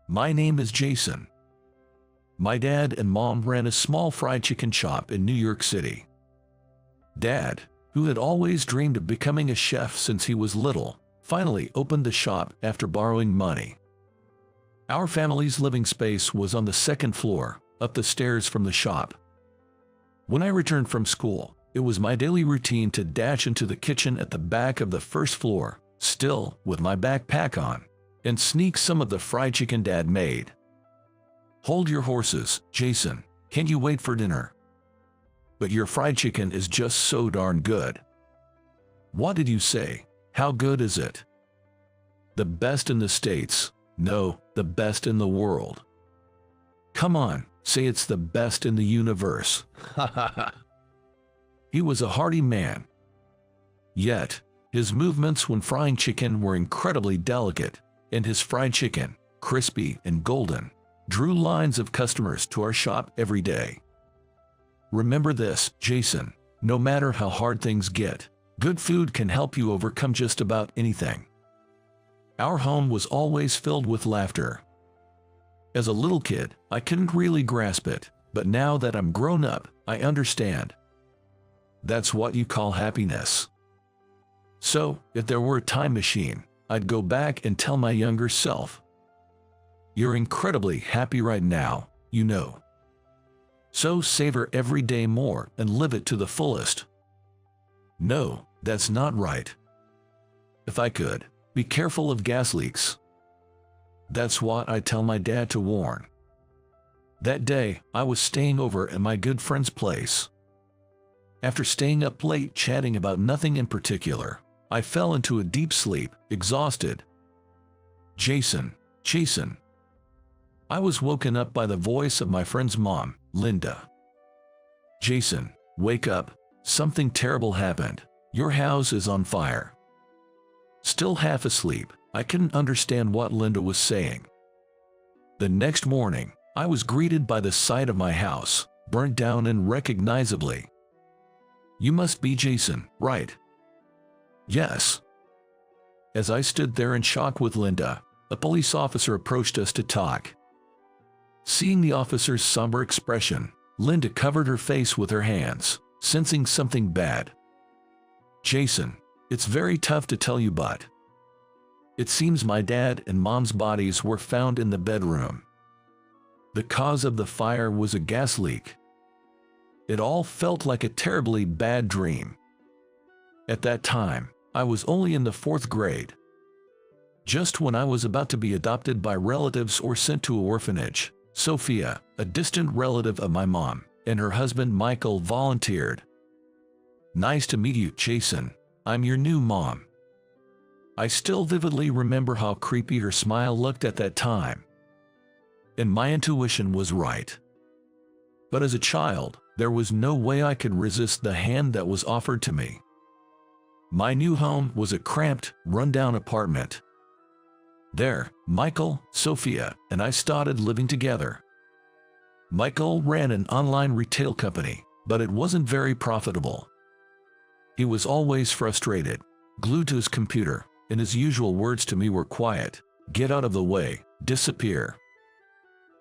My name is Jason. My dad and mom ran a small fried chicken shop in New York City. Dad, who had always dreamed of becoming a chef since he was little, finally opened the shop after borrowing money. Our family's living space was on the second floor, up the stairs from the shop. When I returned from school, it was my daily routine to dash into the kitchen at the back of the first floor, still with my backpack on, and sneak some of the fried chicken Dad made. Hold your horses, Jason. Can't you wait for dinner? But your fried chicken is just so darn good. What did you say? How good is it? The best in the States. No, the best in the world. Come on, say it's the best in the universe. Ha ha ha. He was a hearty man. Yet, his movements when frying chicken were incredibly delicate, and his fried chicken, crispy and golden, drew lines of customers to our shop every day. Remember this, Jason, no matter how hard things get, good food can help you overcome just about anything. Our home was always filled with laughter. As a little kid, I couldn't really grasp it, but now that I'm grown up, I understand. That's what you call happiness. So, if there were a time machine, I'd go back and tell my younger self, "You're incredibly happy right now, you know. So savor every day more and live it to the fullest." No, that's not right. If I could, be careful of gas leaks. That's what I tell my dad to warn. That day, I was staying over at my good friend's place. After staying up late chatting about nothing in particular, I fell into a deep sleep, exhausted. Jason. I was woken up by the voice of my friend's mom, Linda. "Jason, wake up. Something terrible happened. Your house is on fire." Still half asleep, I couldn't understand what Linda was saying. The next morning, I was greeted by the sight of my house, burnt down unrecognizably. "You must be Jason, right?" "Yes." As I stood there in shock with Linda, a police officer approached us to talk. Seeing the officer's somber expression, Linda covered her face with her hands, sensing something bad. "Jason, it's very tough to tell you, but it seems my dad and mom's bodies were found in the bedroom. The cause of the fire was a gas leak. It all felt like a terribly bad dream. At that time, I was only in the 4th grade. Just when I was about to be adopted by relatives or sent to an orphanage, Sophia, a distant relative of my mom, and her husband Michael volunteered. "Nice to meet you, Jason. I'm your new mom." I still vividly remember how creepy her smile looked at that time. And my intuition was right. But as a child, there was no way I could resist the hand that was offered to me. My new home was a cramped, run-down apartment. There, Michael, Sophia, and I started living together. Michael ran an online retail company, but it wasn't very profitable. He was always frustrated, glued to his computer, and his usual words to me were quiet, "Get out of the way, disappear."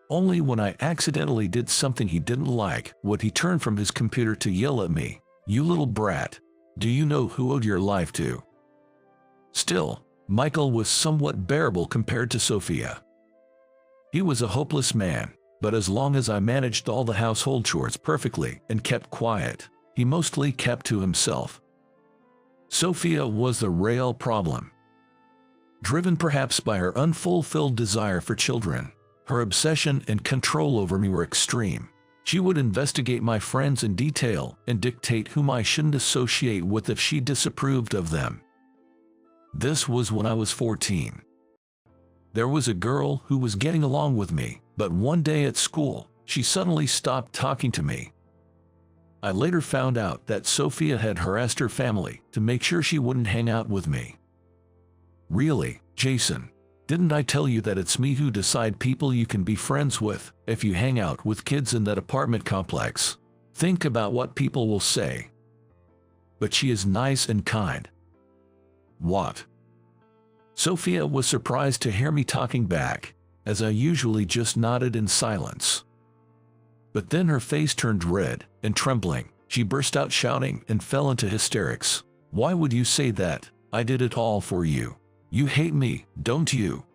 Only when I accidentally did something he didn't like would he turn from his computer to yell at me, "You little brat, do you know who owed your life to?" Still, Michael was somewhat bearable compared to Sophia. He was a hopeless man, but as long as I managed all the household chores perfectly and kept quiet, he mostly kept to himself. Sophia was the real problem. Driven perhaps by her unfulfilled desire for children, her obsession and control over me were extreme. She would investigate my friends in detail and dictate whom I shouldn't associate with if she disapproved of them. This was when I was 14. There was a girl who was getting along with me, but one day at school, she suddenly stopped talking to me. I later found out that Sophia had harassed her family to make sure she wouldn't hang out with me. Really, Jason, didn't I tell you that it's me who decide people you can be friends with if you hang out with kids in that apartment complex? Think about what people will say. But she is nice and kind. What? Sophia was surprised to hear me talking back. as I usually just nodded in silence. But then her face turned red, and trembling, she burst out shouting and fell into hysterics. "Why would you say that? I did it all for you. You hate me, don't you?"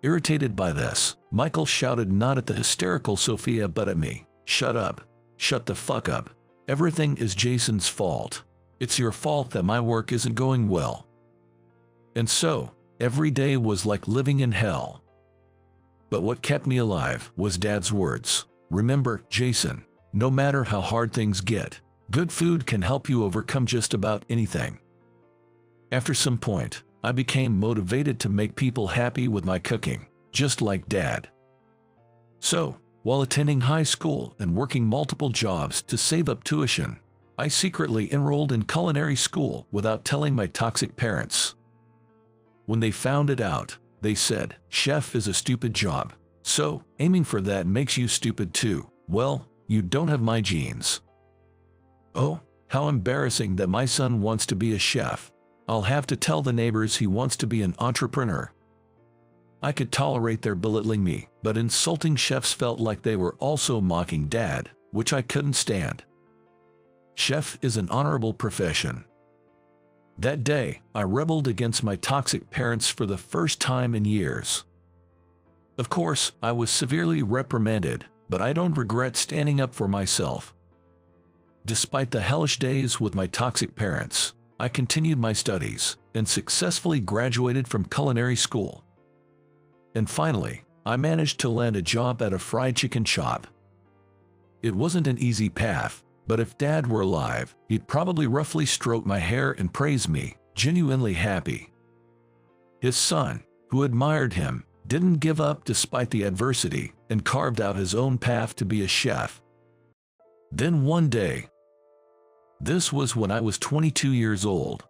Irritated by this, Michael shouted not at the hysterical Sophia but at me. "Shut up. Shut the fuck up. Everything is Jason's fault. It's your fault that my work isn't going well." And so, every day was like living in hell. But what kept me alive was Dad's words. "Remember, Jason, no matter how hard things get, good food can help you overcome just about anything." After some point, I became motivated to make people happy with my cooking, just like Dad. So, while attending high school and working multiple jobs to save up tuition, I secretly enrolled in culinary school without telling my toxic parents. When they found it out, they said, "Chef is a stupid job. So, aiming for that makes you stupid too. Well, you don't have my genes." Oh, how embarrassing that my son wants to be a chef. I'll have to tell the neighbors he wants to be an entrepreneur. I could tolerate their belittling me, but insulting chefs felt like they were also mocking Dad, which I couldn't stand. Chef is an honorable profession. That day, I rebelled against my toxic parents for the first time in years. Of course, I was severely reprimanded, but I don't regret standing up for myself. Despite the hellish days with my toxic parents, I continued my studies and successfully graduated from culinary school. And finally, I managed to land a job at a fried chicken shop. It wasn't an easy path, but if Dad were alive, he'd probably roughly stroke my hair and praise me, genuinely happy. His son, who admired him, didn't give up despite the adversity and carved out his own path to be a chef. Then one day, this was when I was 22 years old,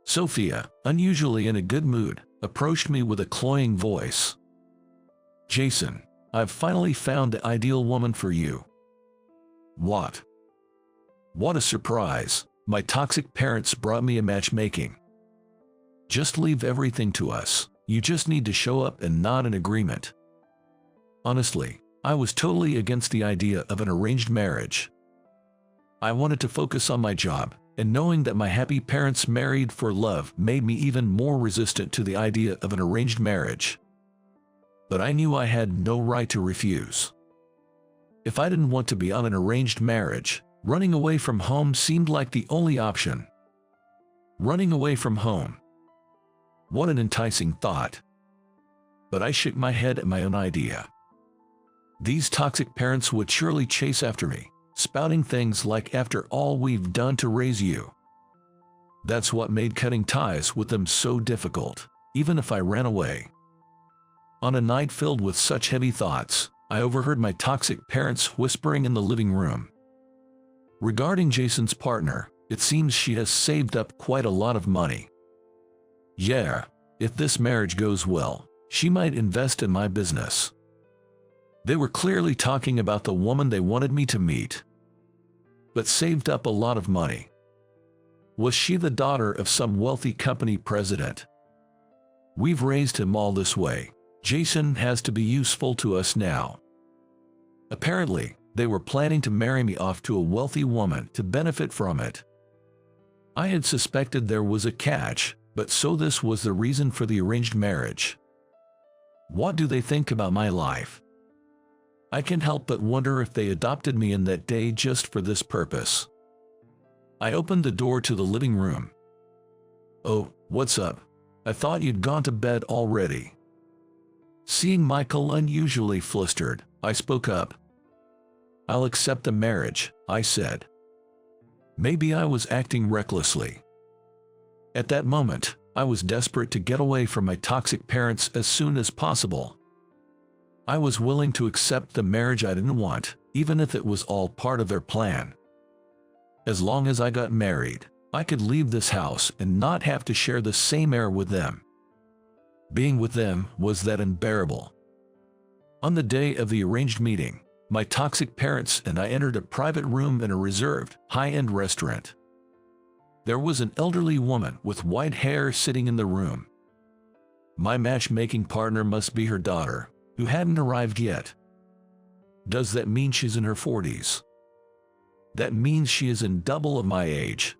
Sophia, unusually in a good mood, approached me with a cloying voice. "Jason, I've finally found the ideal woman for you." What? What a surprise! My toxic parents brought me a matchmaking. "Just leave everything to us. You just need to show up and nod in agreement." Honestly, I was totally against the idea of an arranged marriage. I wanted to focus on my job, and knowing that my happy parents married for love made me even more resistant to the idea of an arranged marriage. But I knew I had no right to refuse. If I didn't want to be on an arranged marriage, running away from home seemed like the only option. Running away from home. What an enticing thought. But I shook my head at my own idea. These toxic parents would surely chase after me, spouting things like, "After all we've done to raise you." That's what made cutting ties with them so difficult, even if I ran away. On a night filled with such heavy thoughts, I overheard my toxic parents whispering in the living room. Regarding Jason's partner, it seems she has saved up quite a lot of money. Yeah, if this marriage goes well, she might invest in my business. They were clearly talking about the woman they wanted me to meet, but saved up a lot of money. Was she the daughter of some wealthy company president? "We've raised him all this way. Jason has to be useful to us now." Apparently, they were planning to marry me off to a wealthy woman to benefit from it. I had suspected there was a catch, but so this was the reason for the arranged marriage. What do they think about my life? I can't help but wonder if they adopted me in that day just for this purpose. I opened the door to the living room. "Oh, what's up? I thought you'd gone to bed already." Seeing Michael unusually flustered, I spoke up. "I'll accept the marriage," I said. Maybe I was acting recklessly. At that moment, I was desperate to get away from my toxic parents as soon as possible. I was willing to accept the marriage I didn't want, even if it was all part of their plan. As long as I got married, I could leave this house and not have to share the same air with them. Being with them was that unbearable. On the day of the arranged meeting, my toxic parents and I entered a private room in a reserved, high-end restaurant. There was an elderly woman with white hair sitting in the room. My matchmaking partner must be her daughter, who hadn't arrived yet. Does that mean she's in her 40s? That means she is in double of my age.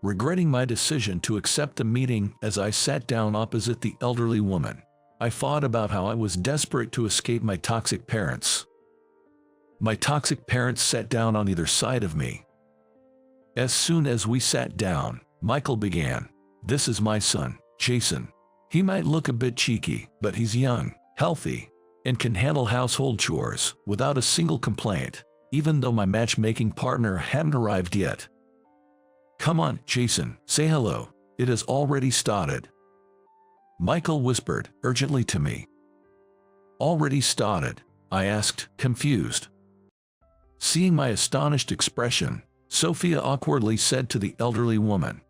Regretting my decision to accept the meeting as I sat down opposite the elderly woman, I thought about how I was desperate to escape my toxic parents. My toxic parents sat down on either side of me. As soon as we sat down, Michael began, "This is my son, Jason. He might look a bit cheeky, but he's young, healthy, and can handle household chores without a single complaint, even though my matchmaking partner hadn't arrived yet. Come on, Jason, say hello. It has already started." Michael whispered urgently to me. "Already started?" I asked, confused. Seeing my astonished expression, Sophia awkwardly said to the elderly woman,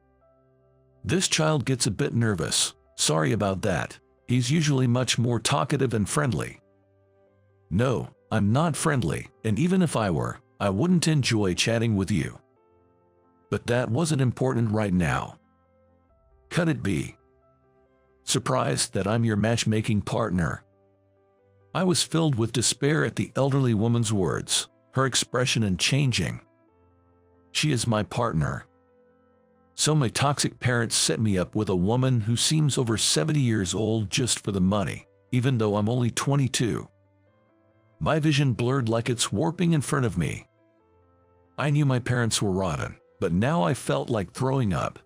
"This child gets a bit nervous. Sorry about that. He's usually much more talkative and friendly." "No, I'm not friendly, and even if I were, I wouldn't enjoy chatting with you. But that wasn't important right now. Could it be? Surprised that I'm your matchmaking partner?" I was filled with despair at the elderly woman's words, her expression changing. She is my partner. So my toxic parents set me up with a woman who seems over 70 years old just for the money, even though I'm only 22. My vision blurred like it's warping in front of me. I knew my parents were rotten, but now I felt like throwing up.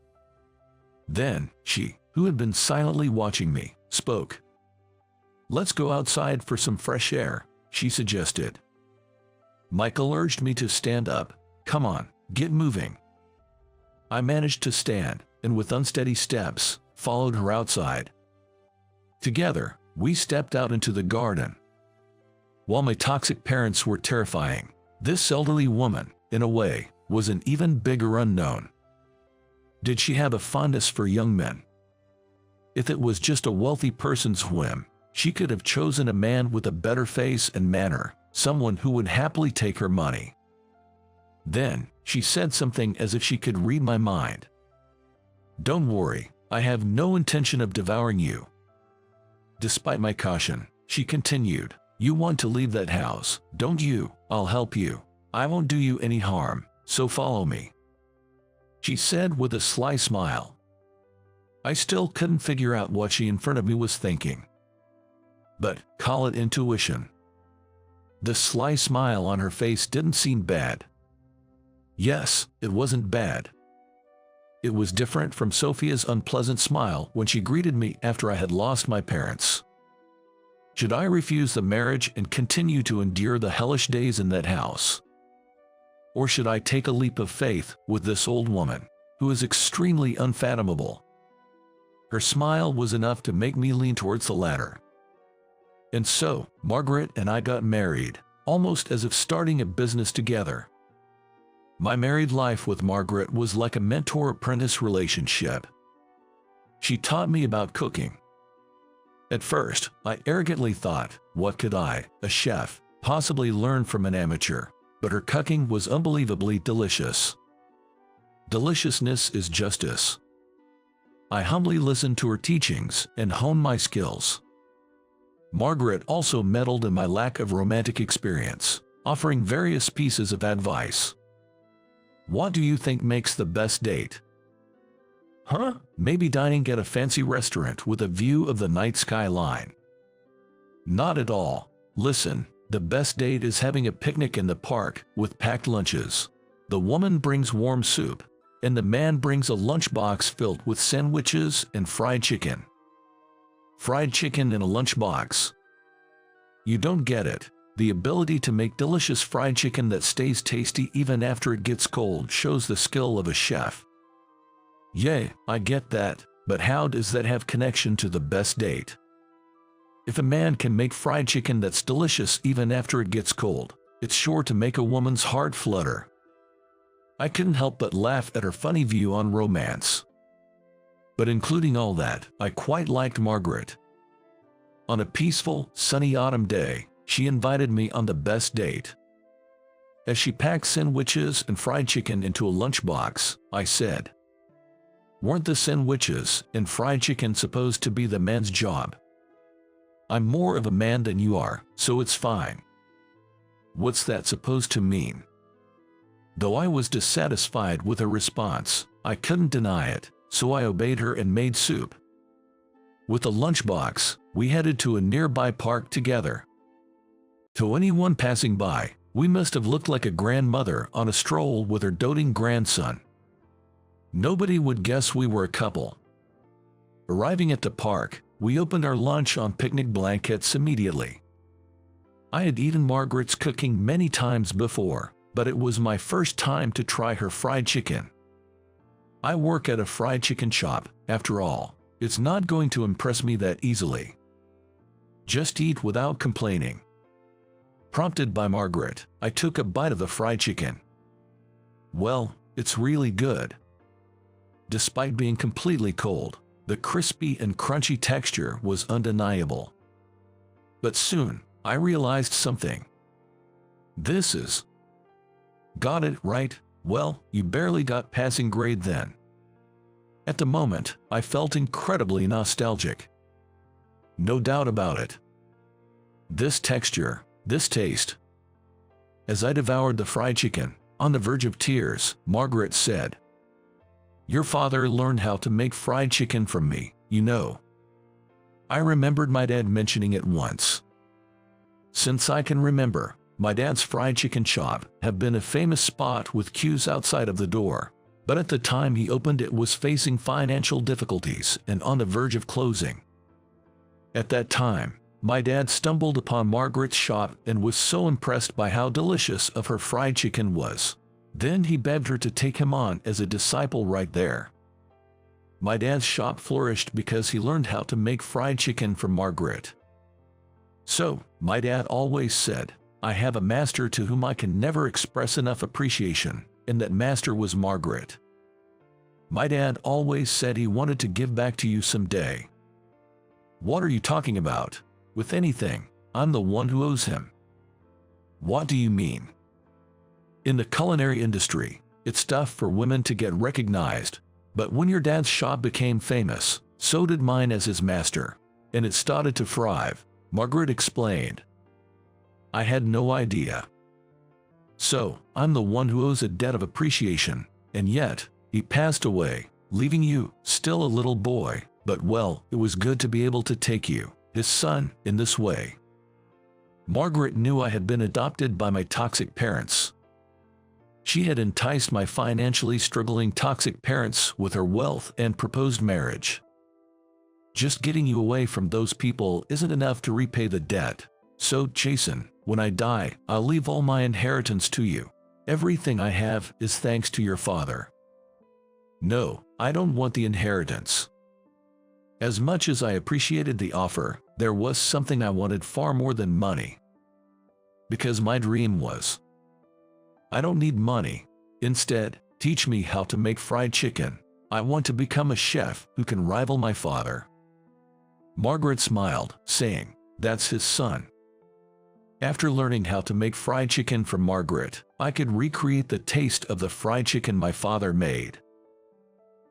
Then, she, who had been silently watching me, spoke. "Let's go outside for some fresh air," she suggested. Michael urged me to stand up. "Come on, get moving." I managed to stand, and with unsteady steps, followed her outside. Together, we stepped out into the garden. While my toxic parents were terrifying, this elderly woman, in a way, was an even bigger unknown. Did she have a fondness for young men? If it was just a wealthy person's whim, she could have chosen a man with a better face and manner, someone who would happily take her money. Then, she said something as if she could read my mind. "Don't worry, I have no intention of devouring you." Despite my caution, she continued, "You want to leave that house, don't you? I'll help you. I won't do you any harm, so follow me," she said with a sly smile. I still couldn't figure out what she in front of me was thinking. But, call it intuition. The sly smile on her face didn't seem bad. Yes, it wasn't bad. It was different from Sophia's unpleasant smile when she greeted me after I had lost my parents. Should I refuse the marriage and continue to endure the hellish days in that house? Or should I take a leap of faith with this old woman, who is extremely unfathomable? Her smile was enough to make me lean towards the latter. And so, Margaret and I got married, almost as if starting a business together. My married life with Margaret was like a mentor-apprentice relationship. She taught me about cooking. At first, I arrogantly thought, what could I, a chef, possibly learn from an amateur? But her cooking was unbelievably delicious. Deliciousness is justice. I humbly listened to her teachings and honed my skills. Margaret also meddled in my lack of romantic experience, offering various pieces of advice. What do you think makes the best date? Huh? Maybe dining at a fancy restaurant with a view of the night skyline. Not at all. Listen, the best date is having a picnic in the park with packed lunches. The woman brings warm soup, and the man brings a lunchbox filled with sandwiches and fried chicken. Fried chicken in a lunchbox. You don't get it. The ability to make delicious fried chicken that stays tasty even after it gets cold shows the skill of a chef. Yay, I get that, but how does that have connection to the best date? If a man can make fried chicken that's delicious even after it gets cold, it's sure to make a woman's heart flutter. I couldn't help but laugh at her funny view on romance. But including all that, I quite liked Margaret. On a peaceful, sunny autumn day, she invited me on the best date. As she packed sandwiches and fried chicken into a lunchbox, I said, Weren't the sandwiches and fried chicken supposed to be the man's job? I'm more of a man than you are, so it's fine. What's that supposed to mean? Though I was dissatisfied with her response, I couldn't deny it, so I obeyed her and made soup. With a lunchbox, we headed to a nearby park together. To anyone passing by, we must have looked like a grandmother on a stroll with her doting grandson. Nobody would guess we were a couple. Arriving at the park, we opened our lunch on picnic blankets immediately. I had eaten Margaret's cooking many times before, but it was my first time to try her fried chicken. I work at a fried chicken shop, after all. It's not going to impress me that easily. Just eat without complaining. Prompted by Margaret, I took a bite of the fried chicken. Well, it's really good. Despite being completely cold, the crispy and crunchy texture was undeniable. But soon, I realized something. This is... Got it right? Well, you barely got passing grade then. At the moment, I felt incredibly nostalgic. No doubt about it. This texture, this taste. As I devoured the fried chicken, on the verge of tears, Margaret said, "Your father learned how to make fried chicken from me, you know." I remembered my dad mentioning it once. Since I can remember, my dad's fried chicken shop had been a famous spot with queues outside of the door, but at the time he opened it was facing financial difficulties and on the verge of closing. At that time, my dad stumbled upon Margaret's shop and was so impressed by how delicious of her fried chicken was. Then he begged her to take him on as a disciple right there. My dad's shop flourished because he learned how to make fried chicken from Margaret. So, my dad always said, I have a master to whom I can never express enough appreciation, and that master was Margaret. My dad always said he wanted to give back to you someday. What are you talking about? With anything, I'm the one who owes him. What do you mean? In the culinary industry, it's tough for women to get recognized, but when your dad's shop became famous, so did mine as his master, and it started to thrive, Margaret explained. I had no idea. So, I'm the one who owes a debt of appreciation, and yet, he passed away, leaving you, still a little boy, but well, it was good to be able to take you, his son, in this way. Margaret knew I had been adopted by my toxic parents. She had enticed my financially struggling toxic parents with her wealth and proposed marriage. Just getting you away from those people isn't enough to repay the debt. So, Jason, when I die, I'll leave all my inheritance to you. Everything I have is thanks to your father. No, I don't want the inheritance. As much as I appreciated the offer, there was something I wanted far more than money. Because my dream was, I don't need money. Instead, teach me how to make fried chicken. I want to become a chef who can rival my father. Margaret smiled, saying, that's his son. After learning how to make fried chicken from Margaret, I could recreate the taste of the fried chicken my father made.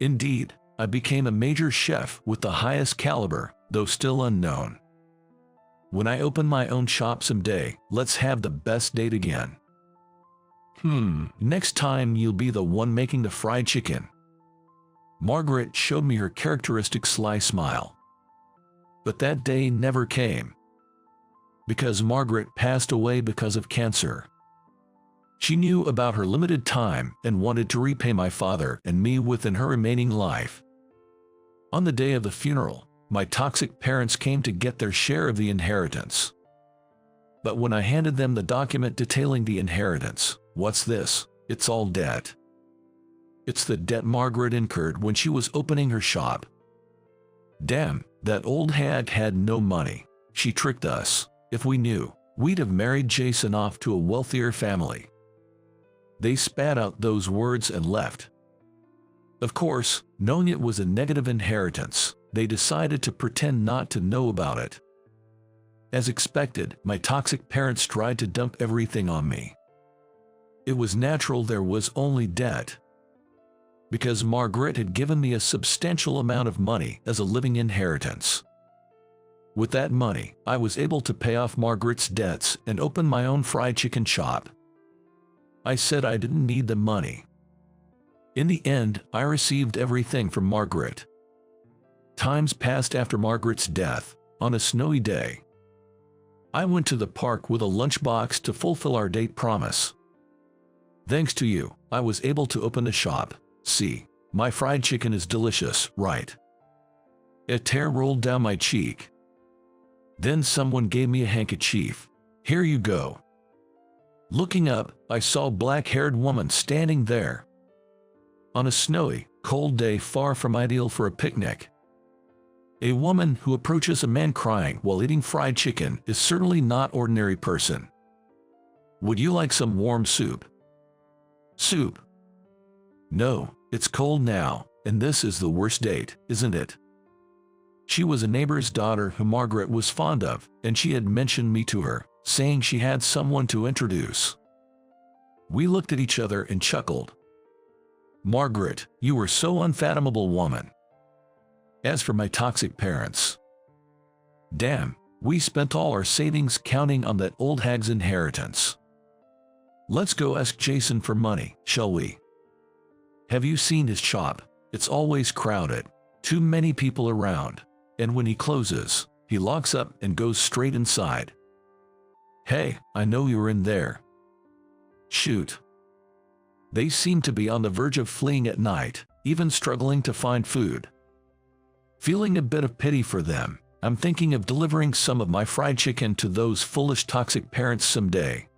Indeed, I became a major chef with the highest caliber, though still unknown. When I open my own shop someday, let's have the best date again. Next time you'll be the one making the fried chicken. Margaret showed me her characteristic sly smile. But that day never came. Because Margaret passed away because of cancer. She knew about her limited time and wanted to repay my father and me within her remaining life. On the day of the funeral, my toxic parents came to get their share of the inheritance. But when I handed them the document detailing the inheritance, what's this? It's all debt. It's the debt Margaret incurred when she was opening her shop. Damn, that old hag had no money. She tricked us. If we knew, we'd have married Jason off to a wealthier family. They spat out those words and left. Of course, knowing it was a negative inheritance, they decided to pretend not to know about it. As expected, my toxic parents tried to dump everything on me. It was natural, there was only debt. because Margaret had given me a substantial amount of money as a living inheritance. With that money, I was able to pay off Margaret's debts and open my own fried chicken shop. I said I didn't need the money. In the end, I received everything from Margaret. Times passed after Margaret's death. On a snowy day, I went to the park with a lunchbox to fulfill our date promise. Thanks to you, I was able to open a shop. See, my fried chicken is delicious, right? A tear rolled down my cheek. Then someone gave me a handkerchief. Here you go. Looking up, I saw a black-haired woman standing there. On a snowy, cold day far from ideal for a picnic. A woman who approaches a man crying while eating fried chicken is certainly not an ordinary person. Would you like some warm soup? Soup? No, it's cold now, and this is the worst date, isn't it? She was a neighbor's daughter who Margaret was fond of, and she had mentioned me to her, saying she had someone to introduce. We looked at each other and chuckled. Margaret, you were so unfathomable woman. As for my toxic parents, damn, we spent all our savings counting on that old hag's inheritance. Let's go ask Jason for money, shall we? Have you seen his shop? It's always crowded, too many people around, and when he closes, he locks up and goes straight inside. Hey, I know you're in there. Shoot. They seem to be on the verge of fleeing at night, even struggling to find food. Feeling a bit of pity for them, I'm thinking of delivering some of my fried chicken to those foolish toxic parents someday.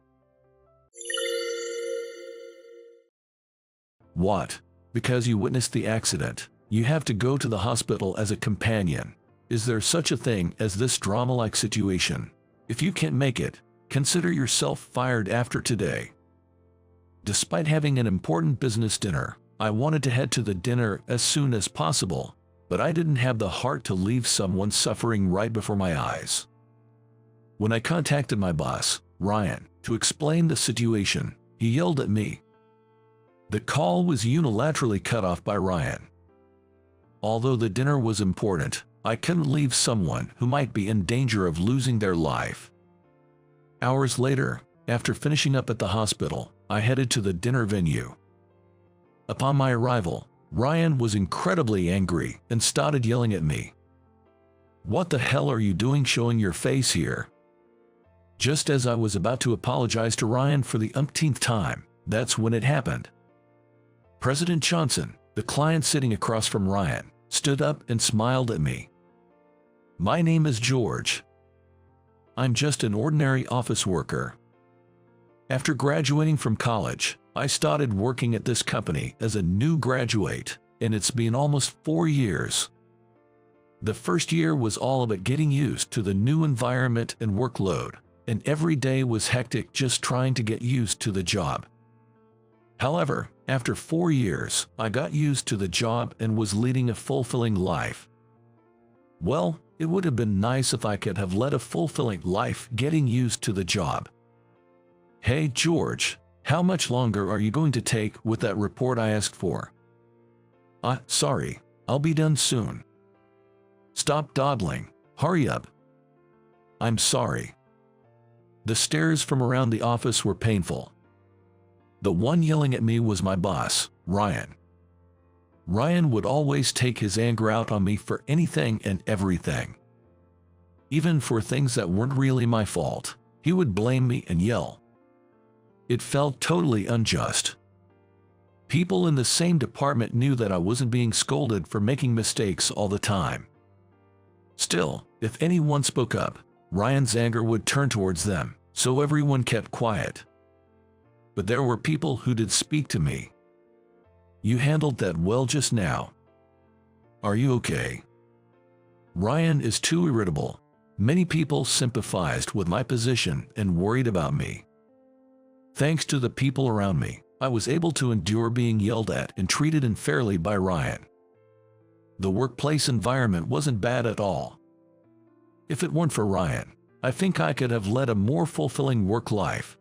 What? Because you witnessed the accident, you have to go to the hospital as a companion. Is there such a thing as this drama-like situation? If you can't make it, consider yourself fired after today. Despite having an important business dinner, I wanted to head to the dinner as soon as possible, but I didn't have the heart to leave someone suffering right before my eyes. When I contacted my boss, Ryan, to explain the situation, he yelled at me. The call was unilaterally cut off by Ryan. Although the dinner was important, I couldn't leave someone who might be in danger of losing their life. Hours later, after finishing up at the hospital, I headed to the dinner venue. Upon my arrival, Ryan was incredibly angry and started yelling at me. What the hell are you doing showing your face here? Just as I was about to apologize to Ryan for the umpteenth time, that's when it happened. President Johnson, the client sitting across from Ryan, stood up and smiled at me. My name is George. I'm just an ordinary office worker. After graduating from college, I started working at this company as a new graduate, and it's been almost 4 years. The first year was all about getting used to the new environment and workload, and every day was hectic just trying to get used to the job. However, after 4 years, I got used to the job and was leading a fulfilling life. Well, it would have been nice if I could have led a fulfilling life getting used to the job. Hey George, how much longer are you going to take with that report I asked for? Sorry, I'll be done soon. Stop dawdling, hurry up. I'm sorry. The stares from around the office were painful. The one yelling at me was my boss, Ryan. Ryan would always take his anger out on me for anything and everything. Even for things that weren't really my fault, he would blame me and yell. It felt totally unjust. People in the same department knew that I wasn't being scolded for making mistakes all the time. Still, if anyone spoke up, Ryan's anger would turn towards them, so everyone kept quiet. But there were people who did speak to me. You handled that well just now. Are you okay? Ryan is too irritable. Many people sympathized with my position and worried about me. Thanks to the people around me, I was able to endure being yelled at and treated unfairly by Ryan. The workplace environment wasn't bad at all. If it weren't for Ryan, I think I could have led a more fulfilling work life.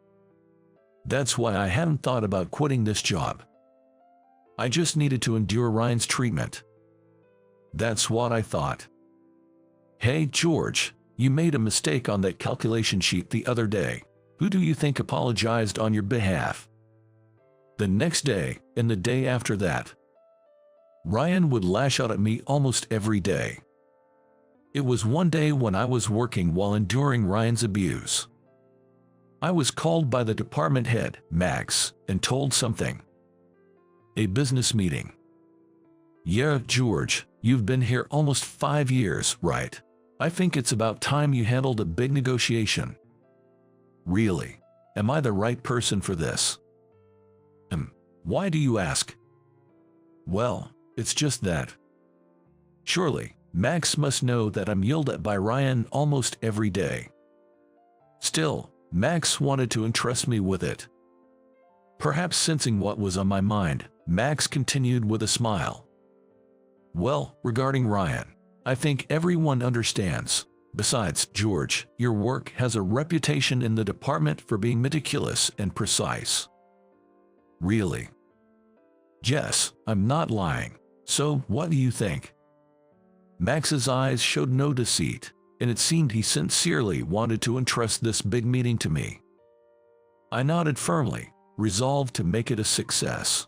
That's why I hadn't thought about quitting this job. I just needed to endure Ryan's treatment. That's what I thought. Hey, George, you made a mistake on that calculation sheet the other day. Who do you think apologized on your behalf? The next day, and the day after that, Ryan would lash out at me almost every day. It was one day when I was working while enduring Ryan's abuse. I was called by the department head, Max, and told something. A business meeting. Yeah, George, you've been here almost 5 years, right? I think it's about time you handled a big negotiation. Really? Am I the right person for this? Why do you ask? Well, it's just that. Surely, Max must know that I'm yelled at by Ryan almost every day. Still, Max wanted to entrust me with it. Perhaps sensing what was on my mind, Max continued with a smile. Well, regarding Ryan, I think everyone understands. Besides, George, your work has a reputation in the department for being meticulous and precise. Really? Yes, I'm not lying. So, what do you think? Max's eyes showed no deceit, and it seemed he sincerely wanted to entrust this big meeting to me. I nodded firmly, resolved to make it a success.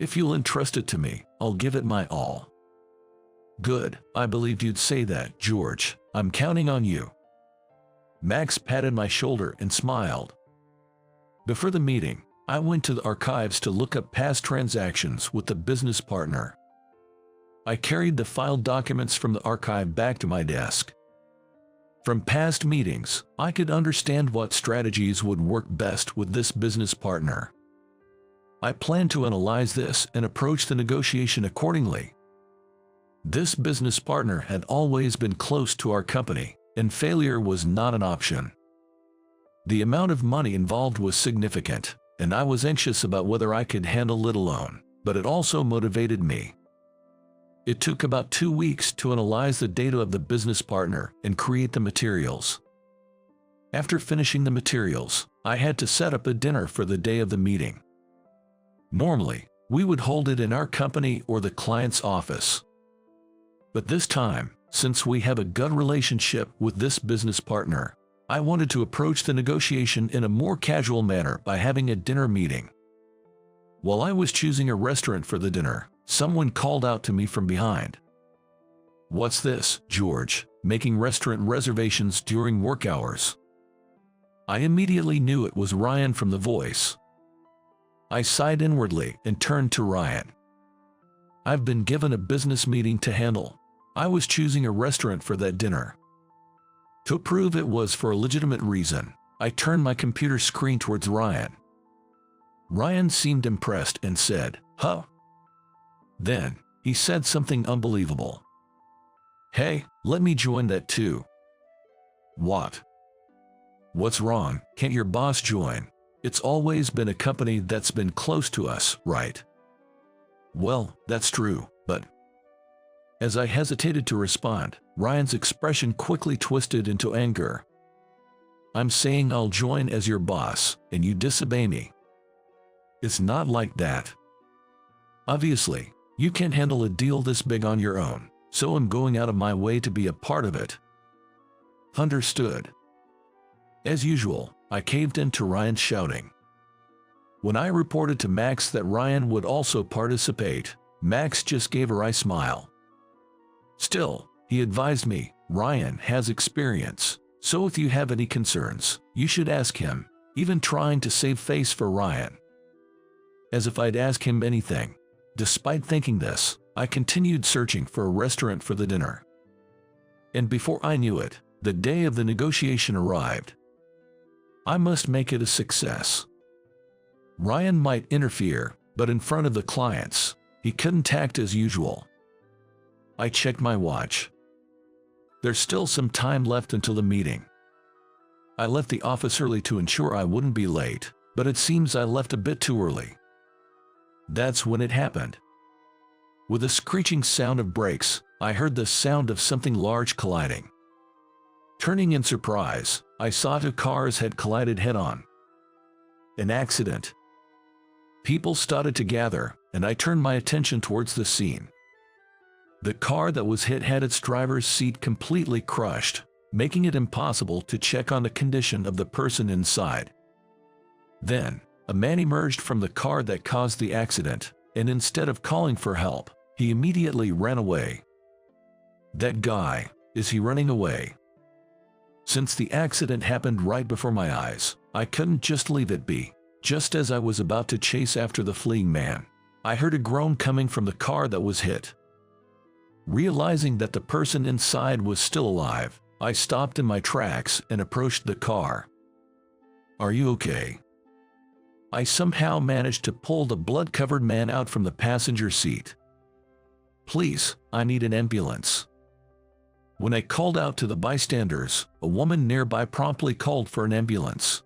If you'll entrust it to me, I'll give it my all. Good, I believed you'd say that, George. I'm counting on you. Max patted my shoulder and smiled. Before the meeting, I went to the archives to look up past transactions with the business partner. I carried the filed documents from the archive back to my desk. From past meetings, I could understand what strategies would work best with this business partner. I planned to analyze this and approach the negotiation accordingly. This business partner had always been close to our company, and failure was not an option. The amount of money involved was significant, and I was anxious about whether I could handle it alone, but it also motivated me. It took about 2 weeks to analyze the data of the business partner and create the materials. After finishing the materials, I had to set up a dinner for the day of the meeting. Normally, we would hold it in our company or the client's office. But this time, since we have a good relationship with this business partner, I wanted to approach the negotiation in a more casual manner by having a dinner meeting. While I was choosing a restaurant for the dinner, someone called out to me from behind. "What's this, George, making restaurant reservations during work hours?" I immediately knew it was Ryan from the voice. I sighed inwardly and turned to Ryan. "I've been given a business meeting to handle. I was choosing a restaurant for that dinner." To prove it was for a legitimate reason, I turned my computer screen towards Ryan. Ryan seemed impressed and said, "Huh?" Then, he said something unbelievable. "Hey, let me join that too." "What? What's wrong? Can't your boss join? It's always been a company that's been close to us, right?" "Well, that's true, but..." As I hesitated to respond, Ryan's expression quickly twisted into anger. "I'm saying I'll join as your boss, and you disobey me. It's not like that. Obviously, you can't handle a deal this big on your own, so I'm going out of my way to be a part of it." Understood. As usual, I caved in to Ryan's shouting. When I reported to Max that Ryan would also participate, Max just gave a wry smile. Still, he advised me, "Ryan has experience, so if you have any concerns, you should ask him," even trying to save face for Ryan. As if I'd ask him anything. Despite thinking this, I continued searching for a restaurant for the dinner. And before I knew it, the day of the negotiation arrived. I must make it a success. Ryan might interfere, but in front of the clients, he couldn't act as usual. I checked my watch. There's still some time left until the meeting. I left the office early to ensure I wouldn't be late, but it seems I left a bit too early. That's when it happened. With a screeching sound of brakes, I heard the sound of something large colliding. Turning in surprise, I saw 2 cars had collided head-on. An accident. People started to gather, and I turned my attention towards the scene. The car that was hit had its driver's seat completely crushed, making it impossible to check on the condition of the person inside. Then, a man emerged from the car that caused the accident, and instead of calling for help, he immediately ran away. That guy, is he running away? Since the accident happened right before my eyes, I couldn't just leave it be. Just as I was about to chase after the fleeing man, I heard a groan coming from the car that was hit. Realizing that the person inside was still alive, I stopped in my tracks and approached the car. "Are you okay?" I somehow managed to pull the blood-covered man out from the passenger seat. "Please, I need an ambulance." When I called out to the bystanders, a woman nearby promptly called for an ambulance.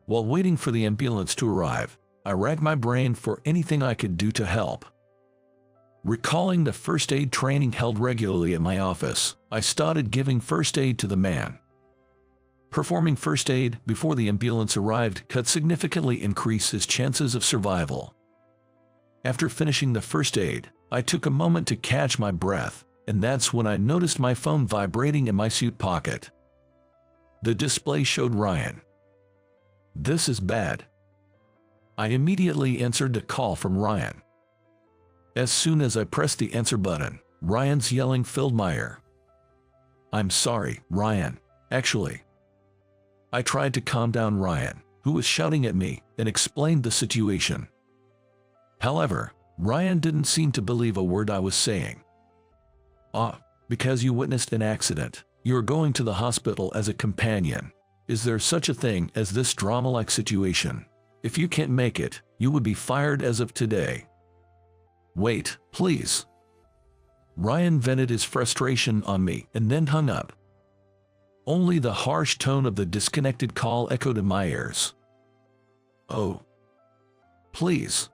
While waiting for the ambulance to arrive, I racked my brain for anything I could do to help. Recalling the first aid training held regularly at my office, I started giving first aid to the man. Performing first aid before the ambulance arrived could significantly increase his chances of survival. After finishing the first aid, I took a moment to catch my breath, and that's when I noticed my phone vibrating in my suit pocket. The display showed Ryan. "This is bad." I immediately answered the call from Ryan. As soon as I pressed the answer button, Ryan's yelling filled my ear. "I'm sorry, Ryan. Actually." I tried to calm down Ryan, who was shouting at me, and explained the situation. However, Ryan didn't seem to believe a word I was saying. Because you witnessed an accident, you're going to the hospital as a companion. Is there such a thing as this drama-like situation? If you can't make it, you would be fired as of today." "Wait, please." Ryan vented his frustration on me and then hung up. Only the harsh tone of the disconnected call echoed in my ears. "Oh, please."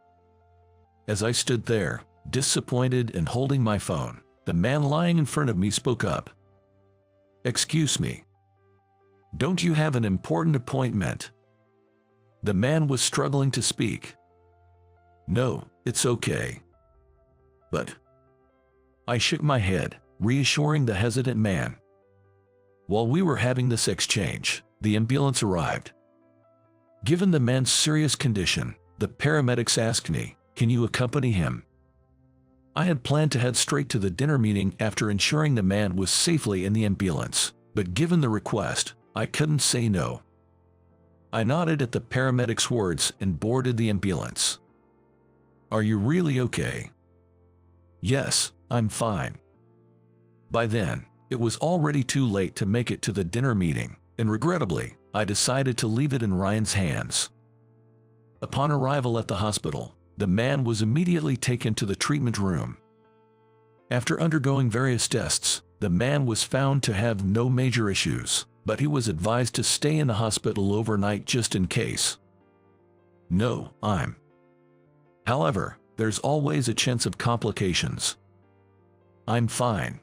As I stood there, disappointed and holding my phone, the man lying in front of me spoke up. "Excuse me. Don't you have an important appointment?" The man was struggling to speak. "No, it's okay." "But..." I shook my head, reassuring the hesitant man. While we were having this exchange, the ambulance arrived. Given the man's serious condition, the paramedics asked me, "Can you accompany him?" I had planned to head straight to the dinner meeting after ensuring the man was safely in the ambulance, but given the request, I couldn't say no. I nodded at the paramedics' words and boarded the ambulance. "Are you really okay?" "Yes, I'm fine." By then, it was already too late to make it to the dinner meeting, and regrettably, I decided to leave it in Ryan's hands. Upon arrival at the hospital, the man was immediately taken to the treatment room. After undergoing various tests, the man was found to have no major issues, but he was advised to stay in the hospital overnight just in case. However, there's always a chance of complications. "I'm fine."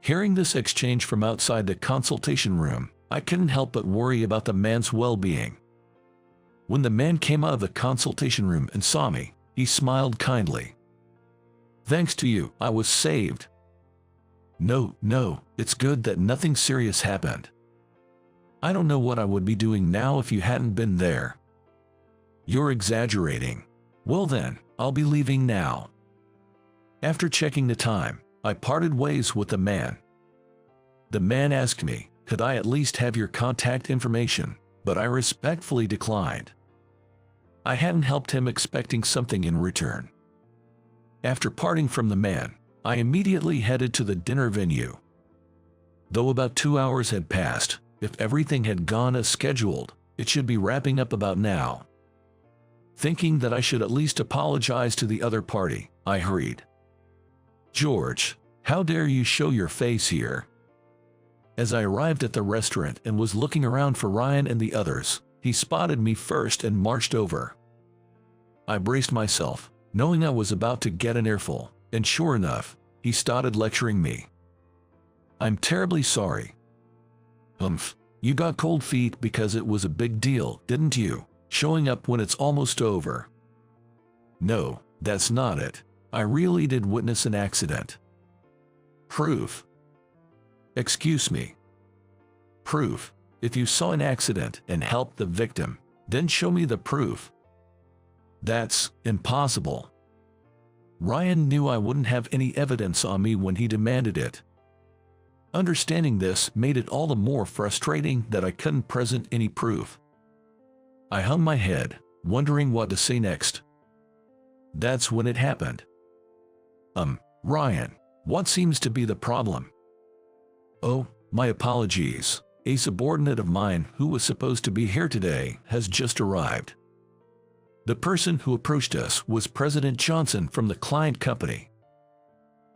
Hearing this exchange from outside the consultation room, I couldn't help but worry about the man's well-being. When the man came out of the consultation room and saw me, he smiled kindly. "Thanks to you, I was saved." No, it's good that nothing serious happened. I don't know what I would be doing now if you hadn't been there." "You're exaggerating." "Well then, I'll be leaving now." After checking the time, I parted ways with the man. The man asked me, could I at least have your contact information, but I respectfully declined. I hadn't helped him expecting something in return. After parting from the man, I immediately headed to the dinner venue. Though about 2 hours had passed, if everything had gone as scheduled, it should be wrapping up about now. Thinking that I should at least apologize to the other party, I hurried. "George, how dare you show your face here?" As I arrived at the restaurant and was looking around for Ryan and the others, he spotted me first and marched over. I braced myself, knowing I was about to get an earful, and sure enough, he started lecturing me. "I'm terribly sorry." You got cold feet because it was a big deal, didn't you? Showing up when it's almost over." No, that's not it. I really did witness an accident. Proof. Excuse me. Proof. If you saw an accident and helped the victim, then show me the proof. That's impossible. Ryan knew I wouldn't have any evidence on me when he demanded it. Understanding this made it all the more frustrating that I couldn't present any proof. I hung my head, wondering what to say next. That's when it happened. Ryan, what seems to be the problem? Oh, my apologies. A subordinate of mine who was supposed to be here today has just arrived. The person who approached us was President Johnson from the client company.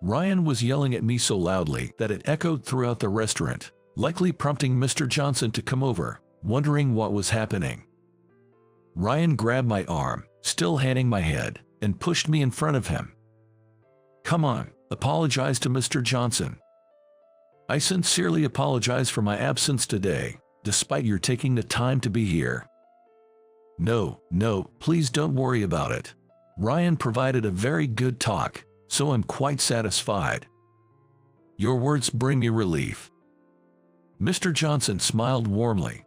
Ryan was yelling at me so loudly that it echoed throughout the restaurant, likely prompting Mr. Johnson to come over, wondering what was happening. Ryan grabbed my arm, still hanging my head, and pushed me in front of him. Come on, apologize to Mr. Johnson. I sincerely apologize for my absence today, despite your taking the time to be here. No, please don't worry about it. Ryan provided a very good talk, so I'm quite satisfied. Your words bring me relief. Mr. Johnson smiled warmly.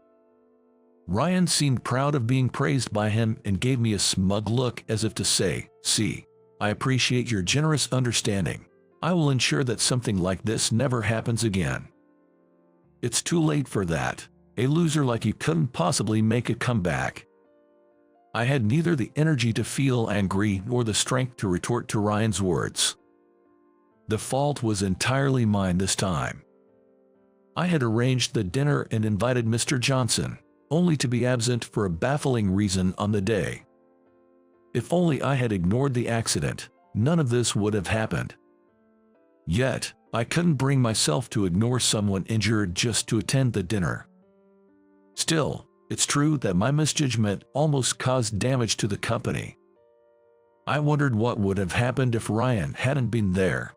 Ryan seemed proud of being praised by him and gave me a smug look as if to say, "See, I appreciate your generous understanding. I will ensure that something like this never happens again." It's too late for that. A loser like you couldn't possibly make a comeback. I had neither the energy to feel angry nor the strength to retort to Ryan's words. The fault was entirely mine this time. I had arranged the dinner and invited Mr. Johnson, only to be absent for a baffling reason on the day. If only I had ignored the accident, none of this would have happened. Yet, I couldn't bring myself to ignore someone injured just to attend the dinner. Still, it's true that my misjudgment almost caused damage to the company. I wondered what would have happened if Ryan hadn't been there.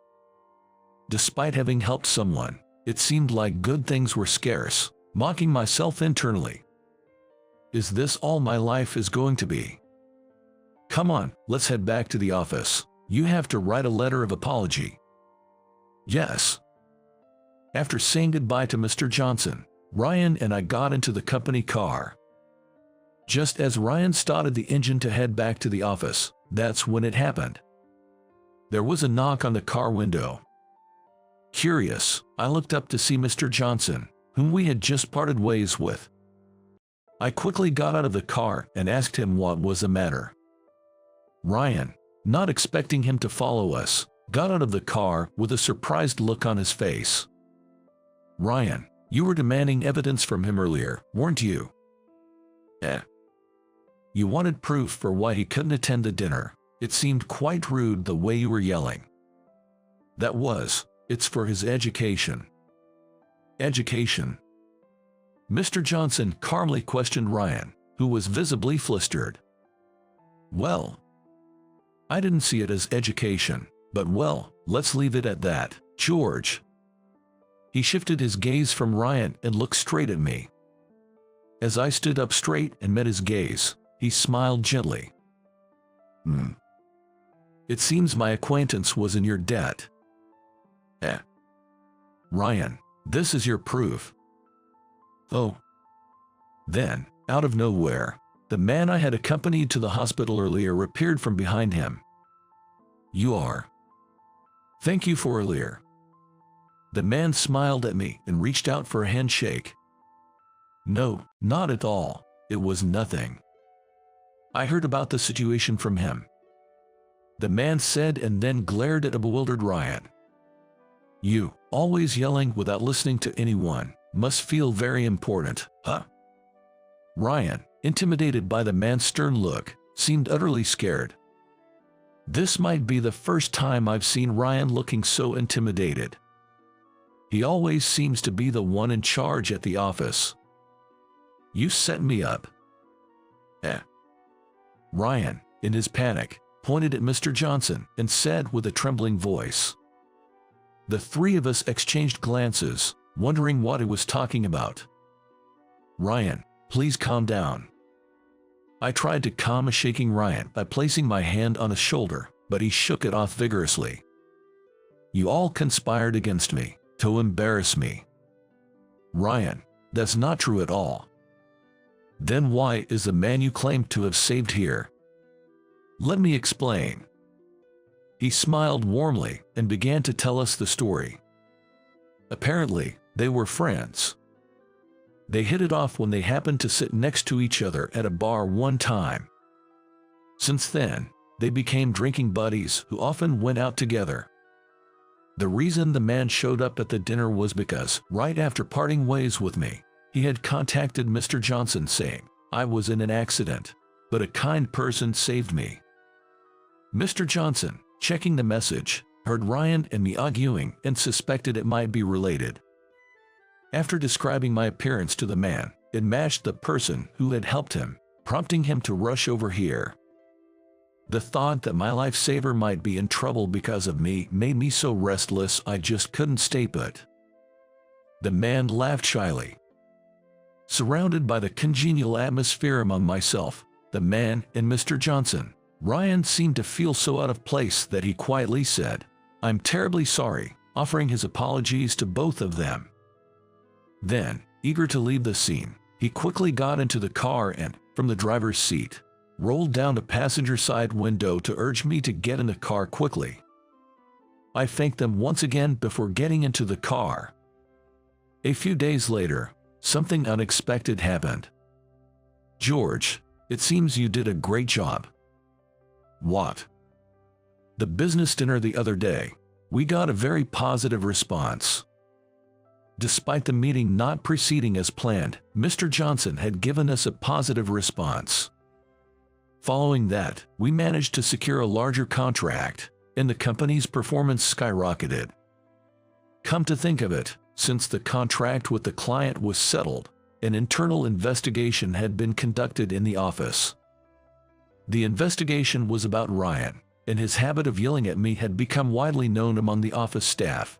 Despite having helped someone, it seemed like good things were scarce, mocking myself internally. Is this all my life is going to be? Come on, let's head back to the office. You have to write a letter of apology. Yes. After saying goodbye to Mr. Johnson, Ryan and I got into the company car. Just as Ryan started the engine to head back to the office, that's when it happened. There was a knock on the car window. Curious, I looked up to see Mr. Johnson, whom we had just parted ways with. I quickly got out of the car and asked him what was the matter. Ryan, not expecting him to follow us, got out of the car with a surprised look on his face. Ryan, you were demanding evidence from him earlier, weren't you? You wanted proof for why he couldn't attend the dinner. It seemed quite rude the way you were yelling. It's for his education. Education? Mr. Johnson calmly questioned Ryan, who was visibly flustered. Well, I didn't see it as education, but well, let's leave it at that. George. He shifted his gaze from Ryan and looked straight at me. As I stood up straight and met his gaze, he smiled gently. It seems my acquaintance was in your debt. Ryan, this is your proof. Oh. Then, out of nowhere, the man I had accompanied to the hospital earlier appeared from behind him. You are. Thank you for earlier. The man smiled at me and reached out for a handshake. No, not at all. It was nothing. I heard about the situation from him. The man said and then glared at a bewildered Ryan. You, always yelling without listening to anyone, must feel very important, huh? Ryan, intimidated by the man's stern look, seemed utterly scared. This might be the first time I've seen Ryan looking so intimidated. He always seems to be the one in charge at the office. You set me up. Ryan, in his panic, pointed at Mr. Johnson and said with a trembling voice. The three of us exchanged glances, wondering what he was talking about. Ryan, please calm down. I tried to calm a shaking Ryan by placing my hand on his shoulder, but he shook it off vigorously. "You all conspired against me, to embarrass me." "Ryan, that's not true at all." "Then why is the man you claim to have saved here?" "Let me explain." He smiled warmly and began to tell us the story. Apparently, they were friends. They hit it off when they happened to sit next to each other at a bar one time. Since then, they became drinking buddies who often went out together. The reason the man showed up at the dinner was because, right after parting ways with me, he had contacted Mr. Johnson saying, "I was in an accident, but a kind person saved me." Mr. Johnson, checking the message, heard Ryan and me arguing and suspected it might be related. After describing my appearance to the man, it matched the person who had helped him, prompting him to rush over here. The thought that my lifesaver might be in trouble because of me made me so restless I just couldn't stay put. The man laughed shyly. Surrounded by the congenial atmosphere among myself, the man, and Mr. Johnson, Ryan seemed to feel so out of place that he quietly said, "I'm terribly sorry," offering his apologies to both of them. Then, eager to leave the scene, he quickly got into the car and, from the driver's seat, rolled down the passenger side window to urge me to get in the car quickly. I thanked them once again before getting into the car. A few days later, something unexpected happened. "George, it seems you did a great job." "What?" "The business dinner the other day. We got a very positive response." Despite the meeting not proceeding as planned, Mr. Johnson had given us a positive response. Following that, we managed to secure a larger contract, and the company's performance skyrocketed. Come to think of it, since the contract with the client was settled, an internal investigation had been conducted in the office. The investigation was about Ryan, and his habit of yelling at me had become widely known among the office staff.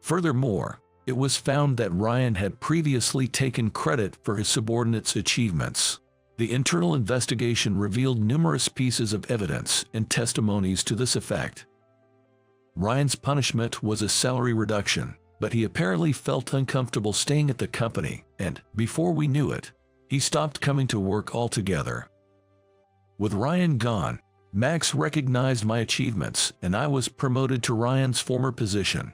Furthermore, it was found that Ryan had previously taken credit for his subordinates' achievements. The internal investigation revealed numerous pieces of evidence and testimonies to this effect. Ryan's punishment was a salary reduction, but he apparently felt uncomfortable staying at the company, and, before we knew it, he stopped coming to work altogether. With Ryan gone, Max recognized my achievements, and I was promoted to Ryan's former position.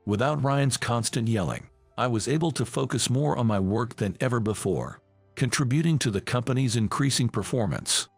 Without Ryan's constant yelling, I was able to focus more on my work than ever before, contributing to the company's increasing performance.